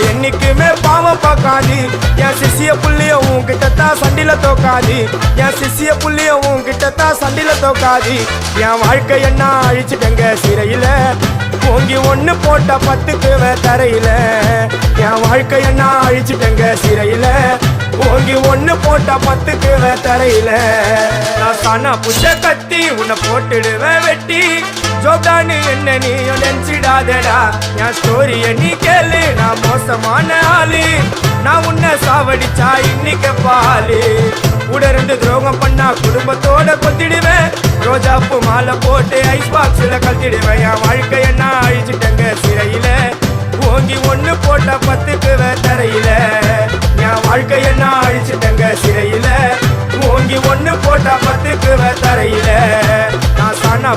என்னைக்குமே பாவம் பார்க்காது என் சிசிய புள்ளிய உன்கிட்டத்தான் சண்டில தோக்காது என் சிசிய புள்ளிய உன்கிட்டத்தான் சண்டில தோக்காது என் வாழ்க்கை என்ன அழிச்சுட்டங்க சிறையில ஓங்கி ஒண்ணு போட்ட 10க்கு தரையில என் வாழ்க்கை என்ன அழிச்சுட்டங்க சிறையில ஓங்கி ஒண்ணு போட்ட 10க்கு தரையில நான் சானா புஷ கத்தி உன்னை போட்டுடுவேன் வெட்டி ஜோப்டானு என்ன நீ நினைச்சிடாதடா என் ஸ்டோரிய நீ கேளு நான் மோசமான ஆளு நான் உன்னை சாவடிச்சா இன்னைக்கு பாலு உடருந்து துரோகம் பண்ணா குடும்பத்தோட கொத்திடுவேன் ரோஜாப்பு மாலை போட்டு ஐஸ் பாக்ஸ்ல கத்திடுவேன் என் வாழ்க்கை என்ன அழிச்சுட்டங்க சிறையில ஓங்கி ஒண்ணு போட்ட 10க்கு தரையில என் வாழ்க்கை என்ன அழிச்சுட்டங்க சிறையில ஓங்கி ஒண்ணு போட்ட 10க்கு தரையில நான் சானா